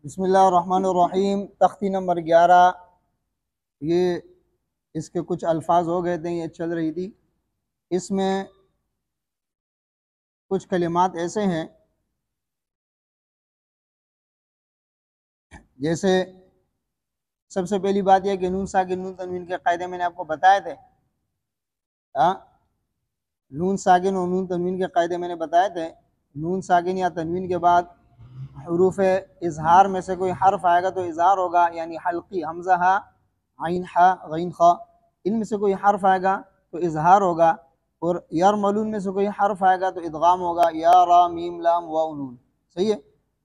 بسم اللہ الرحمن الرحیم، تختی نمبر 11۔ یہ اس کے کچھ الفاظ ہو گئے تھے، یہ چل رہی تھی۔ اس میں کچھ کلمات ایسے ہیں جیسے سب سے پہلی بات یہ کہ نون ساکن نون تنوین کے قاعدے میں نے آپ کو بتائے تھے۔ نون ساکن اور نون تنوین کے قاعدے میں نے بتائے تھے۔ نون ساکن یا تنوین کے بعد حروف اظہار میں سے کوئی حرف آئے گا تو اظہار ہوگا، یعنی حلقی حمزہ ہا، عین ہا، غین خا، ان میں سے کوئی حرف آئے گا تو اظہار ہوگا۔ اور یرملون میں سے کوئی حرف آئے گا تو ادغام ہوگا، یا را میم لام واو نون، صحیح ہے۔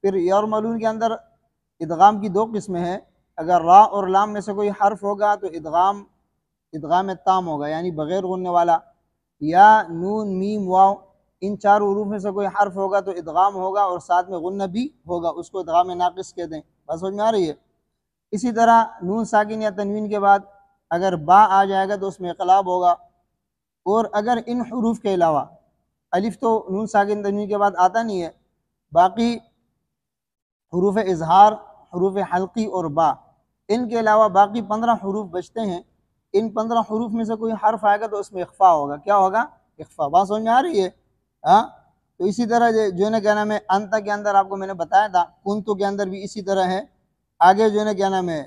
پھر یرملون کے اندر ادغام کی دو قسمیں ہیں۔ اگر را اور لام میں سے کوئی حرف ہوگا تو ادغام تام ہوگا، یعنی بغیر غننے والا۔ یا نون میم واو، ان چار حروف میں سے کوئی حرف ہوگا تو ادغام ہوگا اور ساتھ میں غنہ بھی ہوگا، اس کو ادغام ناقص کہتے ہیں۔ بات سمجھ میں آ رہی ہے؟ اسی طرح نون ساکن یا تنوین کے بعد اگر با آ جائے گا تو اس میں اقلاب ہوگا۔ اور اگر ان حروف کے علاوہ الف تو نون ساکن تنوین کے بعد آتا نہیں ہے، باقی حروف اظہار، حروف حلقی اور با، ان کے علاوہ باقی 15 حروف بچتے ہیں۔ ان 15 حروف میں سے کوئی حرف آئے گا تو اس میں اخفا ہوگا۔ کیا ہوگا؟ اخفا۔ بات سمجھ میں آ رہی ہے؟ تو اسی طرح جو ہے نا کیا نام ہے، انتا کے اندر آپ کو میں نے بتایا تھا، کنتو کے اندر بھی اسی طرح ہے۔ آگے جو ہے نا کیا نام ہے،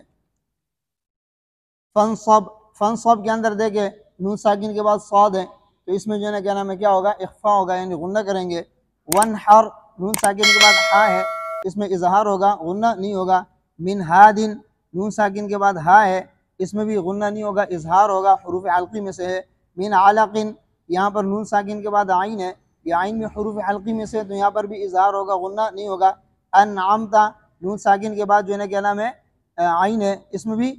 فنصب کے اندر دیکھیں نون ساکن کے بعد صاد ہے تو اس میں جو ہے نا کیا نام ہے، کیا ہوگا؟ اخفا ہوگا، یعنی غنہ کریں گے۔ ونحر نون ساکن کے بعد ہا ہے، اس میں اظہار ہوگا، غنہ نہیں ہوگا۔ من ہادن نون ساکن کے بعد ہا ہے، اس میں بھی غنہ نہیں ہوگا، اظہار ہوگا، حروف حلقی میں سے ہے۔ من علقن، یہاں پر نون ساکن کے بعد عین ہے، یہ عین میں حروف حلقی میں سے، تو یہاں پر بھی اظہار ہوگا، غنہ نہیں ہوگا۔ انعمتا نون ساکن کے بعد جو ہے نا کیا نام ہے، عین ہے، اس میں بھی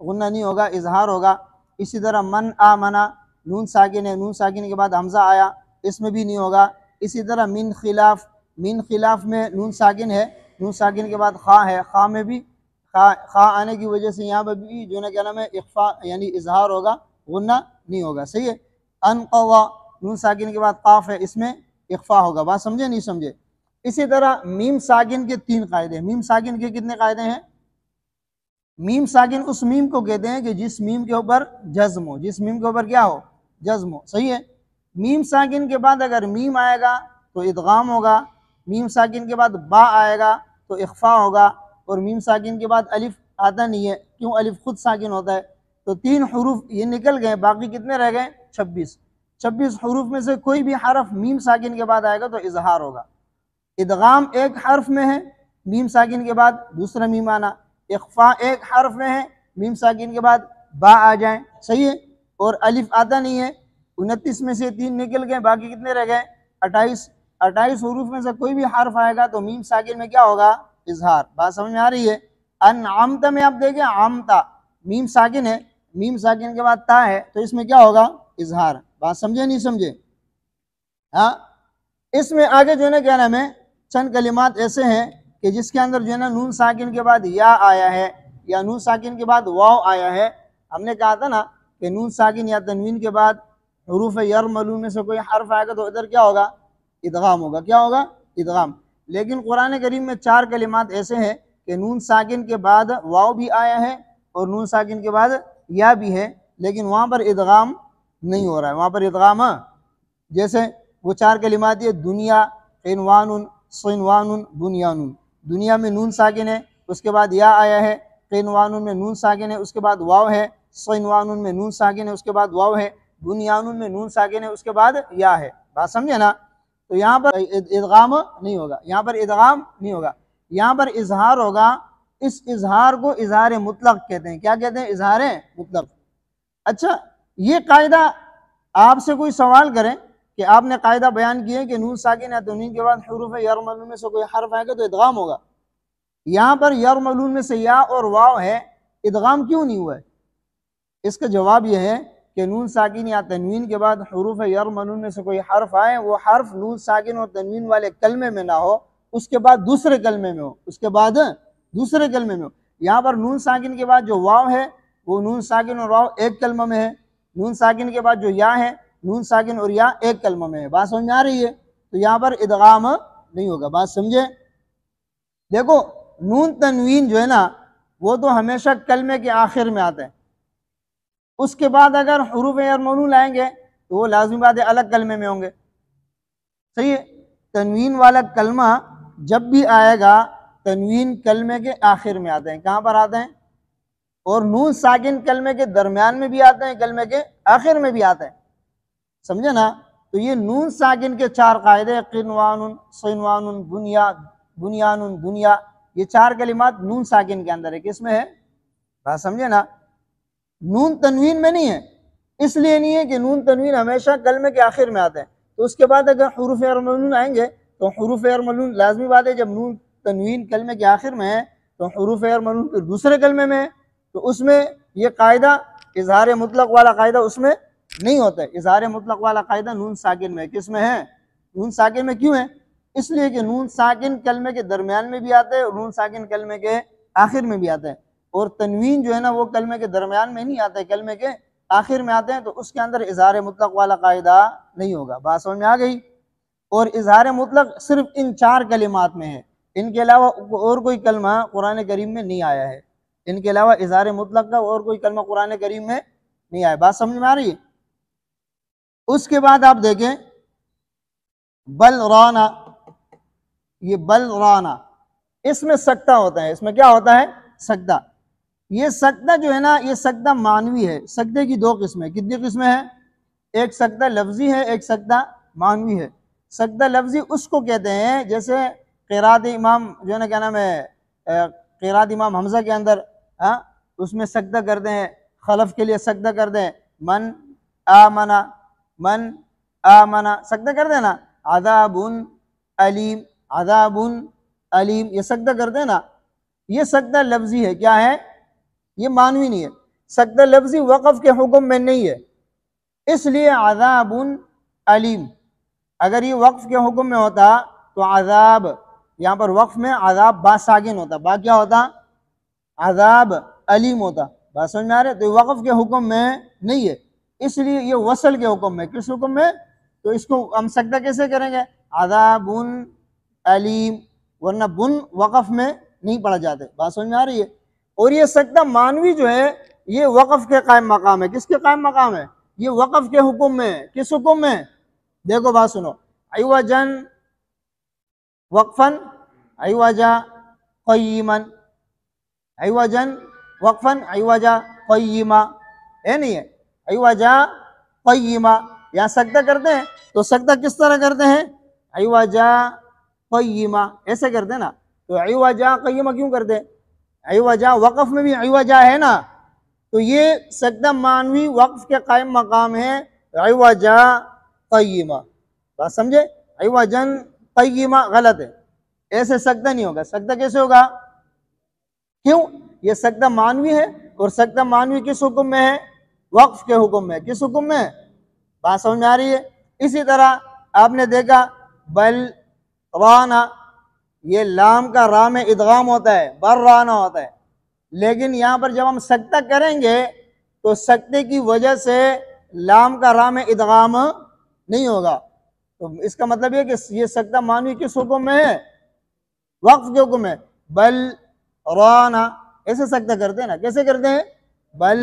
غنہ نہیں ہوگا، اظہار ہوگا۔ اسی طرح من آمنا نون ساکن ہے، نون ساکن کے بعد حمزہ آیا، اس میں بھی نہیں ہوگا۔ اسی طرح من خلاف میں نون ساکن ہے، نون ساکن کے بعد خا ہے، خا میں بھی خا آنے کی وجہ سے یہاں پر بھی جو ہے نا کیا نام ہے، اخفا یعنی اظہار ہوگا، غنہ نہیں ہوگا، صحیح ہے۔ انقوا نون ساکن کے بعد قاف ہے، اس میں اخفا ہوگا۔ بات سمجھے نہیں سمجھے؟ اسی طرح میم ساکن کے 3 قاعدے ہیں۔ میم ساکن کے کتنے قاعدے ہیں؟ میم ساکن اس میم کو کہتے ہیں کہ جس میم کے اوپر جزم ہو، جس میم کے اوپر کیا ہو؟ جزم ہو، صحیح ہے۔ میم ساکن کے بعد اگر میم آئے گا تو ادغام ہوگا، میم ساکن کے بعد با آئے گا تو اخفا ہوگا، اور میم ساکن کے بعد الف آتا نہیں ہے، کیوں؟ الف خود ساکن ہوتا ہے۔ تو 3 حروف یہ نکل گئے، باقی کتنے رہ گئے؟ 26 حروف میں سے کوئی بھی حرف میم ساکن کے بعد آئے گا تو اظہار ہوگا۔ ادغام ایک حرف میں ہے، میم ساکن کے بعد دوسرا میم آنا۔ اخفا ایک حرف میں ہے، میم ساکن کے بعد با آ جائیں، صحیح ہے۔ اور الف آتا نہیں ہے، 29 میں سے 3 نکل گئے، باقی کتنے رہ گئے؟ 28 حروف میں سے کوئی بھی حرف آئے گا تو میم ساکن میں کیا ہوگا؟ اظہار۔ بات سمجھ میں آ رہی ہے؟ انعمت میں آپ دیکھیں، عمتا میم ساکن ہے، میم ساکن کے بعد تا ہے تو اس میں کیا ہوگا؟ اظہار۔ بات سمجھے نہیں سمجھے؟ اس میں آگے جو ہے نا کیا نام ہے، چند کلمات ایسے ہیں کہ جس کے اندر جو ہے نا نون ساکن کے بعد یا آیا ہے یا نون ساکن کے بعد واو آیا ہے۔ ہم نے کہا تھا نا کہ نون ساکن یا تنوین کے بعد حروف یرملون میں سے کوئی حرف آئے گا تو ادھر کیا ہوگا؟ ادغام ہوگا۔ کیا ہوگا؟ ادغام۔ لیکن قرآن کریم میں 4 کلمات ایسے ہیں کہ نون ساکن کے بعد واو بھی آیا ہے اور نون ساکن کے بعد یا بھی ہے، لیکن وہاں پر ادغام نہیں ہو رہا ہے، وہاں پر ادغام جیسے وہ 4 کلمات یہ دنیا، عنوان، صنوان، بنیان۔ دنیا میں نون ساکن ہے، اس کے بعد یا آیا ہے، عنوان میں نون ساکن ہے، اس کے بعد واو ہے، صنوان میں نون ساکن ہے، اس کے بعد واو ہے، بنیان میں نون ساکن ہے، اس کے بعد یا ہے۔ بات سمجھے نا؟ تو یہاں پر ادغام نہیں ہوگا، یہاں پر ادغام نہیں ہوگا، یہاں پر اظہار ہوگا۔ اس اظہار کو اظہار مطلق کہتے ہیں۔ کیا کہتے ہیں؟ اظہار مطلق۔ اچھا، یہ قاعدہ آپ سے کوئی سوال کریں کہ آپ نے قاعدہ بیان کیا ہے کہ نون ساکن یا تنوین کے بعد حروف یرملون میں سے کوئی حرف آئے گا تو ادغام ہوگا، یہاں پر یرملون میں سے یا اور واو ہے، ادغام کیوں نہیں ہوا ہے؟ اس کا جواب یہ ہے کہ نون ساکن یا تنوین کے بعد حروف یرملون میں سے کوئی حرف آئے، وہ حرف نون ساکن اور تنوین والے کلمے میں نہ ہو، اس کے بعد دوسرے کلمے میں ہو، اس کے بعد دوسرے کلمے میں ہو۔ یہاں پر نون ساکن کے بعد جو واو ہے وہ نون ساکن اور واو ایک کلمہ میں ہے، نون ساکن کے بعد جو یا ہے، نون ساکن اور یا ایک کلمہ میں ہے۔ بات سمجھ میں آ رہی ہے؟ تو یہاں پر ادغام نہیں ہوگا۔ بات سمجھے؟ دیکھو، نون تنوین جو ہے نا وہ تو ہمیشہ کلمے کے آخر میں آتا ہے، اس کے بعد اگر حروف جر ممنون آئیں گے تو وہ لازمی بات ہے الگ کلمے میں ہوں گے، صحیح ہے۔ تنوین والا کلمہ جب بھی آئے گا تنوین کلمے کے آخر میں آتے ہیں، کہاں پر آتے ہیں؟ اور نون ساکن کلمے کے درمیان میں بھی آتے ہیں، کلمے کے آخر میں بھی آتے ہیں، سمجھے نا؟ تو یہ نون ساکن کے 4 قاعدے، قنوان، صنوان، بنیان، دنیا، یہ 4 کلمات نون ساکن کے اندر ہے، کس میں ہے؟ بات سمجھے نا؟ نون تنوین میں نہیں ہے، اس لیے نہیں ہے کہ نون تنوین ہمیشہ کلمے کے آخر میں آتے ہیں، تو اس کے بعد اگر حروف جر ممنون آئیں گے تو حروف جر ممنون لازمی بات ہے، جب نون تنوین کلمے کے آخر میں ہے تو حروف جر ممنون پھر دوسرے کلمے میں ہے، تو اس میں یہ قاعدہ اظہار مطلق والا قاعدہ اس میں نہیں ہوتا ہے، اظہار مطلق والا قاعدہ نون ساکن میں، کس میں ہے؟ نون ساکن میں۔ کیوں ہے؟ اس لیے کہ نون ساکن کلمے کے درمیان میں بھی آتا ہے اور نون ساکن کلمے کے آخر میں بھی آتا ہے، اور تنوین جو ہے نا وہ کلمے کے درمیان میں نہیں آتا ہے، کلمے کے آخر میں آتے ہیں، تو اس کے اندر اظہار مطلق والا قاعدہ نہیں ہوگا۔ بات سمجھ میں آ گئی؟ اور اظہار مطلق صرف ان 4 کلمات میں ہے، ان کے علاوہ اور کوئی کلمہ قرآن کریم میں نہیں آیا ہے، ان کے علاوہ اظہار مطلق کا اور کوئی کلمہ قرآن کریم میں نہیں آیا۔ بات سمجھ میں آ رہی ہے؟ اس کے بعد آپ دیکھیں بل رانا، یہ بل رانا اس میں سکتہ ہوتا ہے، اس میں کیا ہوتا ہے؟ سکتہ۔ یہ سکتہ جو ہے نا یہ سکتہ معنوی ہے، سکتے کی 2 قسمیں، کتنی قسمیں ہیں؟ ایک سکتہ لفظی ہے، ایک سکتہ معنوی ہے۔ سکتہ لفظی اس کو کہتے ہیں جیسے قرات امام جو ہے نا کیا نام ہے قرات امام حمزہ کے اندر اس میں سکتہ کرتے ہیں، خلف کے لیے سکتہ کرتے ہیں، من آمنا، من آمنا سکتہ کرتے ہیں نا، عذاب علیم، عذاب علیم، یہ سکتہ کرتے ہیں نا، یہ سکتہ لفظی ہے، کیا ہے؟ یہ معنوی نہیں ہے۔ سکتہ لفظی وقف کے حکم میں نہیں ہے، اس لیے عذاب علیم، اگر یہ وقف کے حکم میں ہوتا تو عذاب، یہاں پر وقف میں عذاب با ساکن ہوتا، با کیا ہوتا؟ عذاب علیم ہوتا۔ بات سمجھ میں آ رہے؟ تو یہ وقف کے حکم میں نہیں ہے، اس لیے یہ وصل کے حکم میں۔ کس حکم میں؟ تو اس کو ہم سکتہ کیسے کریں گے؟ عذاب علیم، ورنہ بن وقف میں نہیں پڑھا جاتے۔ بات سمجھ میں آ رہی ہے؟ اور یہ سکتہ معنوی جو ہے یہ وقف کے قائم مقام ہے، کس کے قائم مقام ہے؟ یہ وقف کے حکم میں۔ کس حکم میں؟ دیکھو بات سنو، عوجن وقفن، عوجا قیما، عوجن وقفن، عوجا قیما، ہے نہیں ہے؟ عوجا قیما، یہاں سکتہ کرتے ہیں تو سکتہ کس طرح کرتے ہیں؟ عوجا قیما، ایسے کرتے ہیں نا۔ تو عوجا قیما کیوں کرتے ہیں؟ عوجا وقف میں بھی عوجا ہے نا، تو یہ سکتہ معنوی وقف کے قائم مقام ہے، عوجا قیما۔ بات سمجھے؟ عوجن قیما غلط ہے، ایسے سکتہ نہیں ہوگا۔ سکتہ کیسے ہوگا؟ کیوں؟ یہ سکتہ معنوی ہے، اور سکتہ معنوی کس حکم میں ہے؟ وقف کے حکم میں۔ کس حکم میں؟ بات سمجھ میں آ رہی ہے؟ اسی طرح آپ نے دیکھا بل رانا، یہ لام کا را میں ادغام ہوتا ہے، بر رانا ہوتا ہے، لیکن یہاں پر جب ہم سکتہ کریں گے تو سکتے کی وجہ سے لام کا را میں ادغام نہیں ہوگا، تو اس کا مطلب یہ کہ یہ سکتہ معنوی کس حکم میں ہے؟ وقف کے حکم میں۔ بل رانا ایسے سکتہ کرتے ہیں نا، کیسے کرتے ہیں؟ بل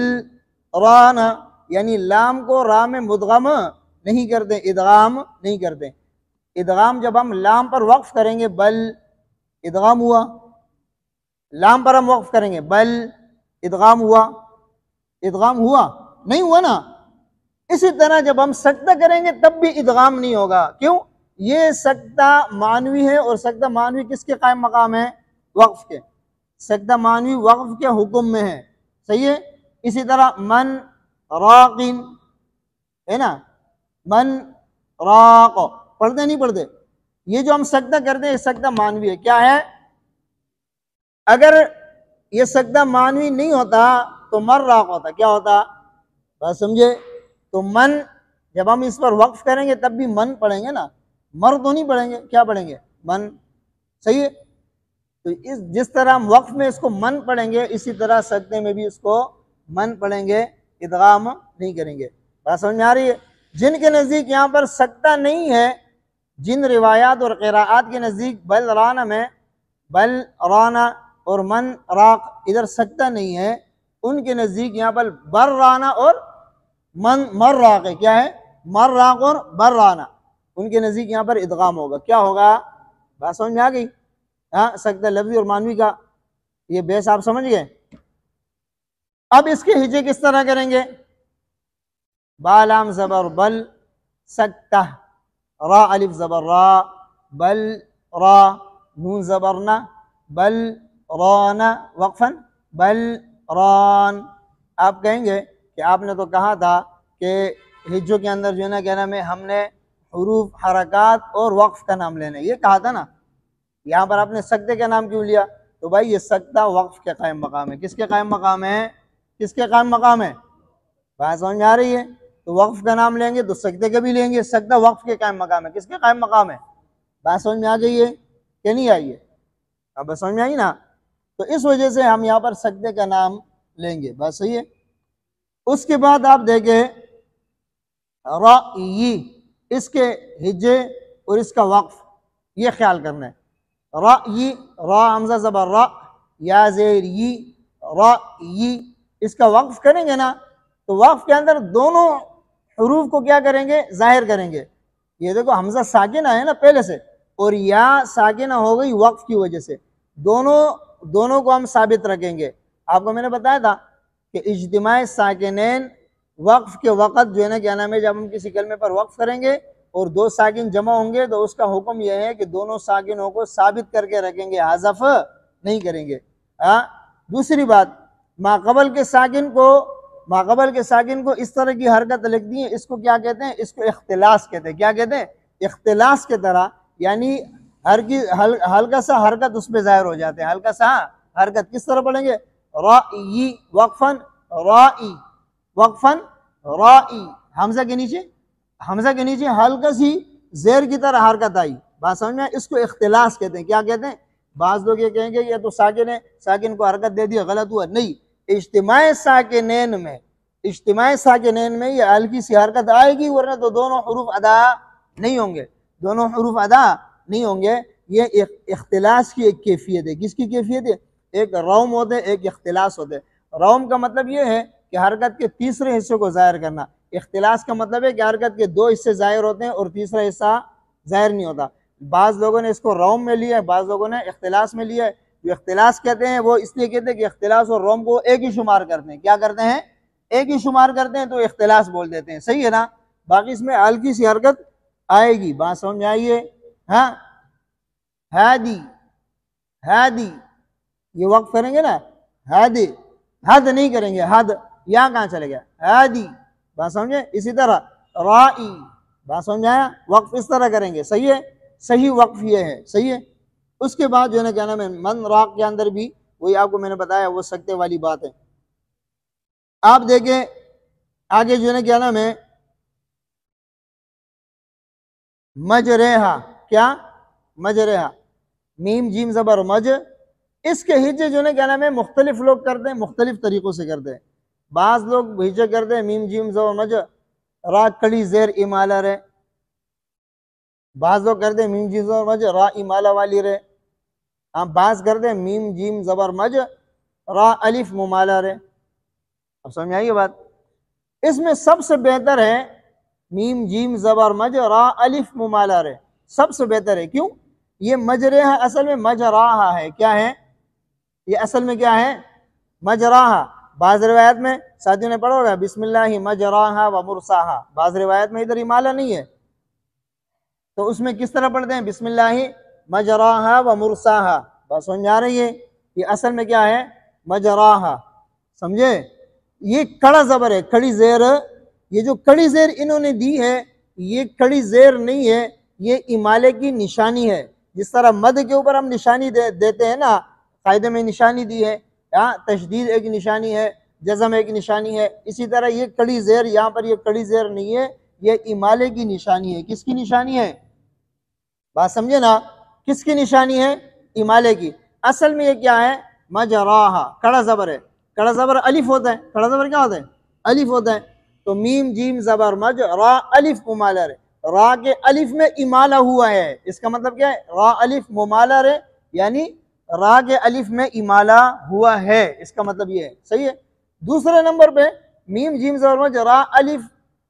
رانا، یعنی لام کو را میں مدغم نہیں کرتے، ادغام نہیں کرتے۔ ادغام جب ہم لام پر وقف کریں گے بل ادغام ہوا، لام پر ہم وقف کریں گے بل ادغام ہوا، ادغام ہوا نہیں ہوا نا۔ اسی طرح جب ہم سکتہ کریں گے تب بھی ادغام نہیں ہوگا، کیوں؟ یہ سکتہ معنوی ہے، اور سکتہ معنوی کس کے قائم مقام ہے؟ وقف کے۔ سکتہ معنوی وقف کے حکم میں ہے، صحیح ہے؟ اسی طرح من راقین ہے نا، من راق پڑھتے نہیں پڑھتے؟ یہ جو ہم سکتہ کرتے ہیں یہ سکتہ معنوی ہے، کیا ہے؟ اگر یہ سکتہ معنوی نہیں ہوتا تو مر راق ہوتا، کیا ہوتا؟ بات سمجھے؟ تو من جب ہم اس پر وقف کریں گے تب بھی من پڑھیں گے نا، مر تو نہیں پڑھیں گے، کیا پڑھیں گے؟ من، صحیح ہے؟ تو جس طرح ہم وقف میں اس کو من پڑھیں گے اسی طرح سکتے میں بھی اس کو من پڑھیں گے، ادغام نہیں کریں گے۔ بات سمجھ میں آ رہی ہے؟ جن کے نزدیک یہاں پر سکتہ نہیں ہے، جن روایات اور قراءات کے نزدیک بل رانا میں بل رانا اور من راق ادھر سکتہ نہیں ہے، ان کے نزدیک یہاں پر برانا اور مر راق ہے، کیا ہے؟ مر راق اور برانا، ان کے نزدیک یہاں پر ادغام ہوگا. کیا ہوگا؟ بات سمجھ میں آ گئی؟ ہاں، سکتہ لفظی اور معنوی کا یہ بیس آپ سمجھ گئے. اب اس کے ہجے کس طرح کریں گے؟ با لام زبر بل، سکتہ، را الف زبر را، بل را، نون زبرنا، بل رانا، وقفاً بل ران. آپ کہیں گے کہ آپ نے تو کہا تھا کہ ہجوں کے اندر جو ہے نا کیا نام ہے، ہم نے حروف، حرکات اور وقف کا نام لینا ہے، یہ کہا تھا نا. یہاں پر آپ نے سکتے کا نام کیوں لیا؟ تو بھائی یہ سکتہ وقف کے قائم مقام ہے. کس کے قائم مقام ہے؟ کس کے قائم مقام ہے؟ بات سمجھ میں آ رہی ہے؟ تو وقف کا نام لیں گے تو سکتے کا بھی لیں گے. سکتہ وقف کے قائم مقام ہے. کس کے قائم مقام ہے؟ بات سمجھ میں آ گئی ہے کہ نہیں آئی ہے؟ اب سمجھ میں آئی نا؟ تو اس وجہ سے ہم یہاں پر سکتے کا نام لیں گے. بات صحیح ہے. اس کے بعد آپ دیکھیں رأی، اس کے ہجے اور اس کا وقف یہ خیال کرنا ہے. رأی، را حمزہ زبر را، یا زیر ی، رأی. اس کا وقف کریں گے نا تو وقف کے اندر دونوں حروف کو کیا کریں گے؟ ظاہر کریں گے. یہ دیکھو حمزہ ساکنہ ہے نا پہلے سے، اور یا ساکنہ ہو گئی وقف کی وجہ سے. دونوں کو ہم ثابت رکھیں گے. آپ کو میں نے بتایا تھا کہ اجتماع ساکنین وقف کے وقت جو ہے نا کیا نام ہے، جب ہم کسی کلمے پر وقف کریں گے اور دو ساکن جمع ہوں گے تو اس کا حکم یہ ہے کہ دونوں ساکنوں کو ثابت کر کے رکھیں گے، حذف نہیں کریں گے. دوسری بات، ماقبل کے ساکن کو اس طرح کی حرکت لگتی ہے، اس کو کیا کہتے ہیں؟ اس کو اختلاس کہتے ہیں. کیا کہتے ہیں؟ اختلاس کے طرح، یعنی ہلکا سا حرکت اس پہ ظاہر ہو جاتے ہیں. ہلکا سا حرکت کس طرح پڑھیں گے؟ رائی، وقفاً رائی، وقفاً رائی. حمزہ کے نیچے ہلکا سی زیر کی طرح حرکت آئی. بات سمجھ میں؟ اس کو اختلاس کہتے ہیں. کیا کہتے ہیں؟ بعض لوگ یہ کہیں گے یہ تو ساکن ہے، ساکن کو حرکت دے دی، غلط ہوا. نہیں، اجتماع ساکنین میں یہ ہلکی سی حرکت آئے گی، ورنہ تو دونوں حروف ادا نہیں ہوں گے. یہ اختلاس کی ایک کیفیت ہے. کس کی کیفیت ہے؟ ایک روم ہوتے ہیں، ایک اختلاس ہوتے ہیں. روم کا مطلب یہ ہے کہ حرکت کے تیسرے حصے کو ظاہر کرنا. اختلاس کا مطلب ہے کہ حرکت کے دو حصے ظاہر ہوتے ہیں اور تیسرا حصہ ظاہر نہیں ہوتا. بعض لوگوں نے اس کو روم میں لیا ہے، بعض لوگوں نے اختلاس میں لیا ہے. جو اختلاس کہتے ہیں وہ اس لیے کہتے ہیں کہ اختلاس اور روم کو ایک ہی شمار کرتے ہیں. کیا کرتے ہیں؟ ایک ہی شمار کرتے ہیں، تو اختلاس بول دیتے ہیں. صحیح ہے نا؟ باقی اس میں ہلکی سی حرکت آئے گی. بات سمجھ میں آئیے؟ ہاں، ہادی، ہادی، یہ وقف کریں گے نا، ہادی، حد نہیں کریں گے. حد یہاں کہاں چلے گیا؟ ہادی. بات سمجھے؟ اسی طرح رائی. بات سمجھ آیا؟ وقف اس طرح کریں گے. صحیح ہے؟ صحیح وقف یہ ہے. صحیح ہے. اس کے بعد جو ہے نا کیا نام ہے، من راق کے اندر بھی وہی آپ کو میں نے بتایا، وہ سکتے والی بات ہے. آپ دیکھیں آگے جو ہے نا کیا نام ہے، مجریہا. کیا؟ مجریہا، میم جیم زبر مج. اس کے ہجے جو ہے نا کیا نام ہے، مختلف لوگ کرتے ہیں، مختلف طریقوں سے کرتے ہیں. بعض لوگ ہجے کرتے ہیں میم جیم زبر مج، را کڑی زیر امالہ رے. بعض لوگ کرتے ہیں میم جیم زبر مج، را امالہ والی رے. بعض کرتے ہیں میم جیم زبر مج، را الف ممالہ رے. اب سمجھ آئیے بات؟ اس میں سب سے بہتر ہے میم جیم زبر مج، را الف ممالہ رے. سب سے بہتر ہے. کیوں؟ یہ مجریہا اصل میں مجراہا ہے. کیا ہے یہ؟ اصل میں کیا ہے؟ مجراہا. بعض روایت میں ساتھیوں نے پڑھا ہوگا بسم اللہ مجراہا و مرساہا. بعض روایت میں ادھر امالہ نہیں ہے، تو اس میں کس طرح پڑھتے ہیں؟ بسم اللہ مجراہا و مرساہا. بات سمجھ آ رہی ہے؟ یہ اصل میں کیا ہے؟ مجراہا. سمجھے؟ یہ کڑا زبر ہے، کڑی زیر. یہ جو کڑی زیر انہوں نے دی ہے، یہ کڑی زیر نہیں ہے، یہ امالے کی نشانی ہے. جس طرح مد کے اوپر ہم نشانی دیتے ہیں نا، قاعدے میں نشانی دی ہے، تشدید ایک نشانی ہے، جزم ایک نشانی ہے. اسی طرح یہ کڑی زیر، یہاں پر یہ کڑی زیر نہیں ہے، یہ امالے کی نشانی ہے. کس کی نشانی ہے؟ بات سمجھے نا؟ کس کی نشانی ہے؟ امالے کی. اصل میں یہ کیا ہے؟ مجراہا. کڑا زبر ہے. کڑا زبر الف ہوتا ہے. کڑا زبر کیا ہوتا ہے؟ الف ہوتا ہے. تو میم جیم زبر مج، را الف ممالہ رے. را کے الف میں امالہ ہوا ہے. اس کا مطلب کیا ہے؟ را الف ممالہ رے، یعنی را کے الف میں امالہ ہوا ہے، اس کا مطلب یہ ہے، صحیح ہے۔ دوسرے نمبر پہ میم جیم زبر مج را الف،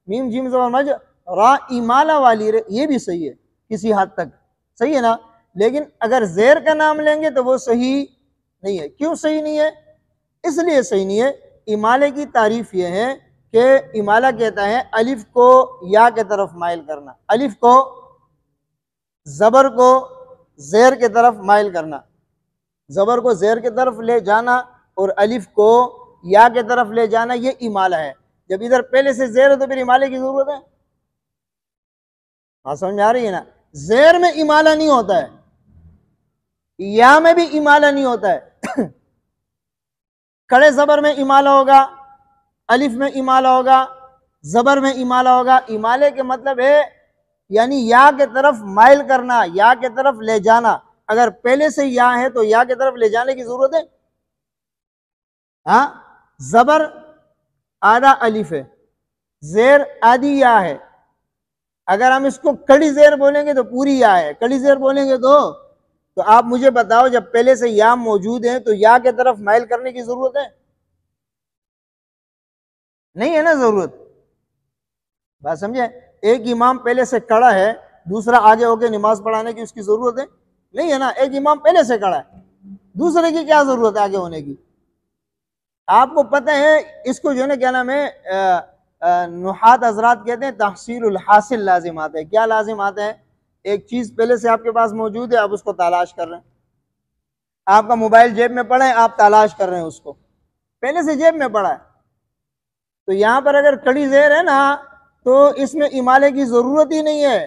میم جیم زبر مج را امالہ والی یہ بھی صحیح ہے کسی حد تک، صحیح ہے نا۔ لیکن اگر زیر کا نام لیں گے تو وہ صحیح نہیں ہے۔ کیوں صحیح نہیں ہے؟ اس لیے صحیح نہیں ہے، امالے کی تعریف یہ ہے کہ امالہ کہتا ہے الف کو یا کے طرف مائل کرنا، الف کو زبر کو زیر کے طرف مائل کرنا، زبر کو زیر کے طرف لے جانا اور الف کو یا کے طرف لے جانا، یہ امالہ ہے۔ جب ادھر پہلے سے زیر ہے تو پھر امالے کی ضرورت ہے؟ ہاں سمجھ آ رہی ہے نا؟ زیر میں امالہ نہیں ہوتا ہے، یا میں بھی امالہ نہیں ہوتا ہے۔ کڑے زبر میں امالہ ہوگا، الف میں امالہ ہوگا، زبر میں امالہ ہوگا۔ امالے کے مطلب ہے یعنی یا کے طرف مائل کرنا، یا کے طرف لے جانا۔ اگر پہلے سے یا ہے تو یا کے طرف لے جانے کی ضرورت ہے؟ ہاں، زبر آدھا الف ہے، زیر آدھی یا ہے۔ اگر ہم اس کو کڑی زیر بولیں گے تو پوری یا ہے، کڑی زیر بولیں گے تو آپ مجھے بتاؤ جب پہلے سے یا موجود ہیں تو یا کے طرف مائل کرنے کی ضرورت ہے؟ نہیں ہے نا ضرورت، بات سمجھے؟ ایک امام پہلے سے کھڑا ہے، دوسرا آگے ہو کے نماز پڑھانے کی اس کی ضرورت ہے؟ نہیں ہے نا، ایک امام پہلے سے کھڑا ہے، دوسرے کی کیا ضرورت ہے آگے ہونے کی؟ آپ کو پتہ ہے اس کو جو ہے نا کیا نام ہے، نحات حضرات کہتے ہیں تحصیل الحاصل لازمات ہے۔ کیا لازمات ہیں؟ ایک چیز پہلے سے آپ کے پاس موجود ہے، آپ اس کو تلاش کر رہے ہیں۔ آپ کا موبائل جیب میں پڑا ہے، آپ تلاش کر رہے ہیں اس کو، پہلے سے جیب میں پڑا ہے۔ تو یہاں پر اگر کڑی زیر ہے نا تو اس میں امالے کی ضرورت ہی نہیں ہے۔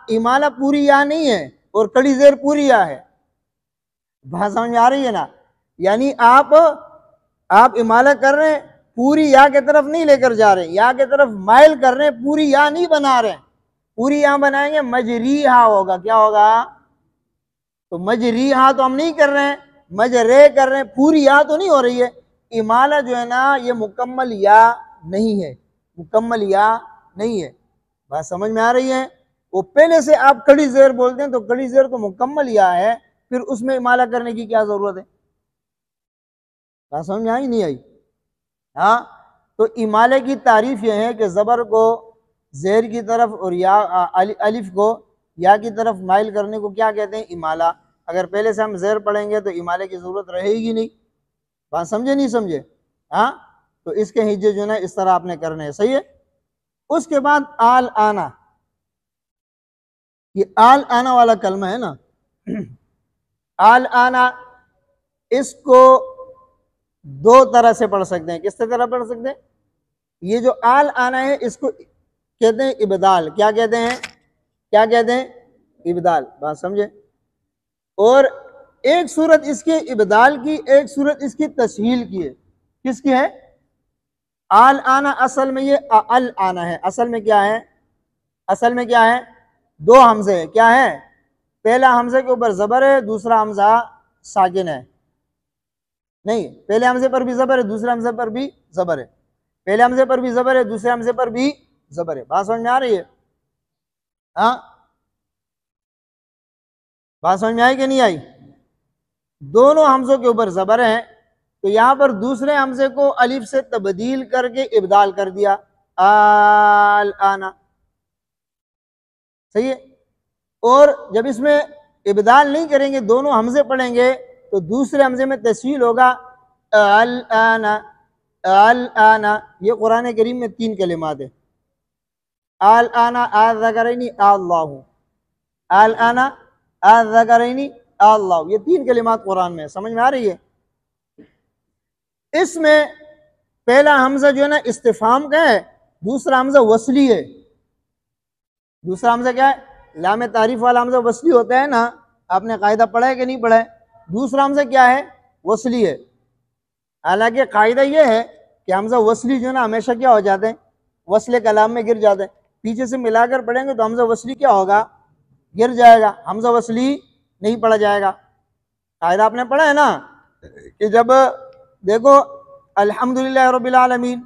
امالہ پوری یا نہیں ہے اور کڑی زیر پوری یا ہے۔ بات سمجھ آ رہی ہے نا؟ یعنی آپ امالہ کر رہے ہیں، پوری یا کے طرف نہیں لے کر جا رہے، یا کے طرف مائل کر رہے ہیں، پوری یا نہیں بنا رہے ہیں۔ پوری یا بنائیں گے مجریہا ہوگا، کیا ہوگا؟ تو مجریہا تو ہم نہیں کر رہے ہیں، مجرے کر رہے ہیں، پوری یا تو نہیں ہو رہی ہے۔ امالہ جو ہے نا یہ مکمل یا نہیں ہے، مکمل یا نہیں ہے۔ بات سمجھ میں آ رہی ہے؟ وہ پہلے سے آپ کڑی زیر بولتے ہیں تو کڑی زیر تو مکمل یا ہے، پھر اس میں امالہ کرنے کی کیا ضرورت ہے؟ بات سمجھ میں آئی نہیں آئی؟ ہاں، تو امالے کی تعریف یہ ہے کہ زبر کو زیر کی طرف اور یا الف کو یا کی طرف مائل کرنے کو کیا کہتے ہیں؟ امالہ۔ اگر پہلے سے ہم زیر پڑھیں گے تو امالے کی ضرورت رہے گی نہیں۔ بات سمجھے نہیں سمجھے؟ ہاں، تو اس کے ہجے جو ہے نا اس طرح آپ نے کرنے ہیں، صحیح ہے۔ اس کے بعد آل آنا، یہ آل آنا والا کلمہ ہے نا، آل آنا اس کو دو طرح سے پڑھ سکتے ہیں۔ کس طرح پڑھ سکتے ہیں؟ یہ جو آل آنا ہے اس کو کہتے ہیں ابدال۔ کیا کہتے ہیں؟ کیا کہتے ہیں؟ ابدال۔ بات سمجھے؟ اور ایک صورت اس کے ابدال کی، ایک صورت اس کی تسہیل کی ہے۔ کس کی ہے؟ آل آنا اصل میں یہ ال آنا ہے۔ اصل میں کیا ہے؟ اصل میں کیا ہے؟ دو حمزے، کیا ہے؟ پہلا حمزے کے اوپر زبر ہے، دوسرا حمزہ ساکن ہے۔ نہیں، پہلے حمزے پر بھی زبر ہے، دوسرے حمزے پر بھی زبر ہے۔ پہلے حمزے پر بھی زبر ہے، دوسرے حمزے پر بھی زبر ہے۔ بات سمجھ میں آ رہی ہے؟ ہاں، بات سمجھ میں آئی کہ نہیں آئی؟ دونوں حمزوں کے اوپر زبر ہیں، تو یہاں پر دوسرے حمزے کو الف سے تبدیل کر کے ابدال کر دیا، آل آنا، صحیح ہے۔ اور جب اس میں ابدال نہیں کریں گے، دونوں حمزے پڑھیں گے تو دوسرے حمزے میں تسہیل ہوگا، آل آنا، آل آنا۔ یہ قرآن کریم میں 3 کلمات ہیں، آل آنا الذکرین اللہ، آل آنا الذکرین اللہ، یہ 3 کلمات قرآن میں، سمجھ میں آ رہی ہے؟ اس میں پہلا حمزہ جو ہے نا استفہام کا ہے، دوسرا حمزہ وصلی ہے۔ دوسرا حمزہ کیا ہے؟ لام تعریف والا حمزہ وصلی ہوتا ہے نا، آپ نے قاعدہ پڑھا ہے کہ نہیں پڑھا ہے؟ دوسرا حمزہ کیا ہے؟ وصلی ہے۔ حالانکہ قاعدہ یہ ہے کہ حمزہ وصلی جو ہے نا ہمیشہ کیا ہو جاتے ہیں؟ وصل کلام میں گر جاتے ہیں۔ پیچھے سے ملا کر پڑھیں گے تو حمزہ وصلی کیا ہوگا؟ گر جائے گا، حمزہ وصلی نہیں پڑھا جائے گا۔ قاعدہ آپ نے پڑھا ہے نا کہ جب دیکھو الحمدللہ رب العالمین،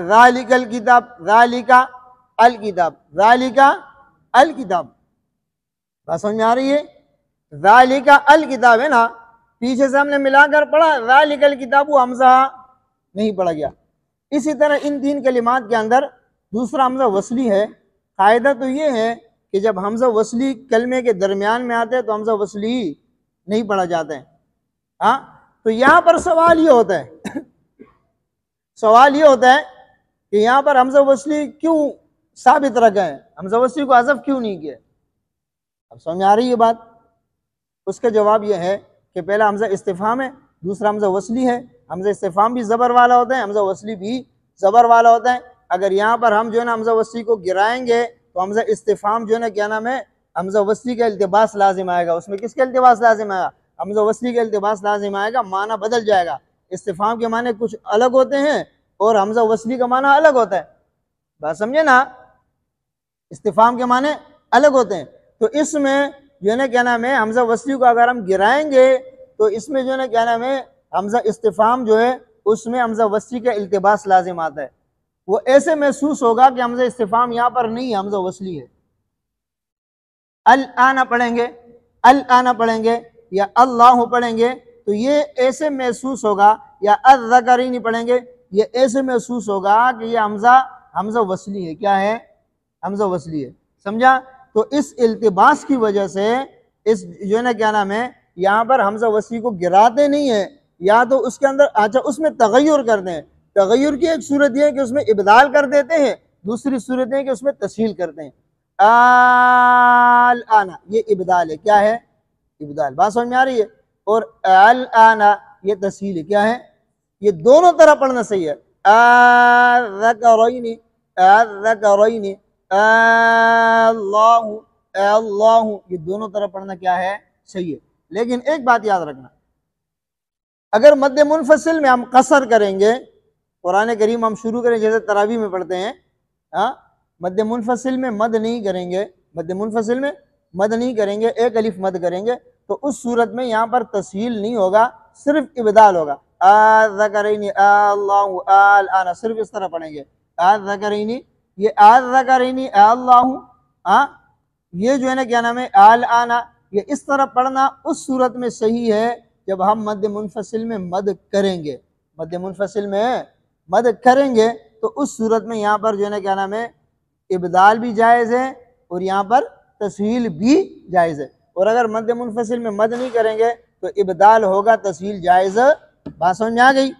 ذالک الکتاب، ذالک الکتاب، ذالک الکتاب، بات سمجھ میں آ رہی ہے؟ ذالک الکتاب ہے نا، پیچھے سے ہم نے ملا کر پڑھا، ذالک الکتاب حمزہ نہیں پڑھا گیا۔ اسی طرح ان تین کلمات کے اندر دوسرا حمزہ وصلی ہے۔ قاعدہ تو یہ ہے کہ جب حمزہ وصلی کلمے کے درمیان میں آتے ہیں تو حمزہ وصلی نہیں پڑھا جاتا ہے۔ ہاں، تو یہاں پر سوال یہ ہوتا ہے سوال یہ ہوتا ہے کہ یہاں پر حمزہ وصلی کیوں ثابت رکھا ہے، حمزہ وصلی کو حذف کیوں نہیں کیا؟ اب سمجھ آ رہی ہے بات؟ اس کا جواب یہ ہے کہ پہلا حمزہ استفہام ہے، دوسرا حمزہ وصلی ہے۔ حمزہ استفہام بھی زبر والا ہوتا ہے، حمزہ وصلی بھی زبر والا ہوتا ہے۔ اگر یہاں پر ہم جو ہے نا حمزہ وصلی کو گرائیں گے تو حمزہ استفہام جو ہے نا کیا نام ہے، حمزہ وصلی کا التباس لازم آئے گا۔ اس میں کس کا التباس لازم آئے گا؟ حمزہ وصلی کا التباس لازم آئے گا، معنی بدل جائے گا۔ استفہام کے معنی کچھ الگ ہوتے ہیں اور حمزہ وصلی کا معنی الگ ہوتا ہے، بات سمجھے نا؟ استفہام کے معنی الگ ہوتے ہیں، تو اس میں جو ہے نا کیا نام ہے حمزہ وصلی کو اگر ہم گرائیں گے تو اس میں جو ہے نا کیا نام ہے حمزہ استفہام جو ہے اس میں حمزہ وصلی کا التباس لازم آتا ہے۔ وہ ایسے محسوس ہوگا کہ حمزہ استفہام یہاں پر نہیں ہے، حمزہ وصلی ہے۔ الآن پڑھیں گے، الآن پڑھیں گے یا اللہ پڑھیں گے تو یہ ایسے محسوس ہوگا، یا الذکرین پڑھیں گے یہ ایسے محسوس ہوگا کہ یہ حمزہ وصلی ہے۔ کیا ہے؟ حمزہ وصلی ہے، سمجھا؟ تو اس التباس کی وجہ سے اس جو ہے نا کیا نام ہے یہاں پر حمزہ وصلی کو گراتے نہیں ہیں، یا تو اس کے اندر اچھا اس میں تغیر کرتے ہیں۔ تغیر کی ایک صورت یہ ہے کہ اس میں ابدال کر دیتے ہیں، دوسری صورت یہ ہے کہ اس میں تسہیل کرتے ہیں۔ الآن یہ ابدال ہے، کیا ہے؟ ابدال، بات سمجھ میں آ رہی ہے؟ اور الآن یہ تسہیل ہے، کیا ہے؟ یہ دونوں طرح پڑھنا صحیح ہے۔ الذکرین، الذکرین، اللہ، اللہ، یہ دونوں طرح پڑھنا کیا ہے؟ صحیح ہے۔ لیکن ایک بات یاد رکھنا، اگر مد منفصل میں ہم قصر کریں گے، قرآن کریم ہم شروع کریں جیسے تراویح میں پڑھتے ہیں، مد منفصل میں مد نہیں کریں گے، مد منفصل میں مد نہیں کریں گے، ایک الف مد کریں گے تو اس صورت میں یہاں پر تسہیل نہیں ہوگا، صرف ابدال ہوگا۔ الذکرین، اللہ، الآن، صرف اس طرح پڑھیں گے۔ الذکرین، یہ الذکرین، اللہ، یہ جو ہے نا کیا نام ہے الآن، یہ اس طرح پڑھنا اس صورت میں صحیح ہے جب ہم مد منفصل میں مد کریں گے، مد منفصل میں مد کریں گے تو اس صورت میں یہاں پر جو ہے نا کیا نام ہے ابدال بھی جائز ہے اور یہاں پر تسہیل بھی جائز ہے۔ اور اگر مد منفصل میں مد نہیں کریں گے تو ابدال ہوگا، تسہیل جائز۔ بات سمجھ میں آ گئی؟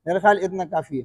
میرے خیال اتنا کافی ہے۔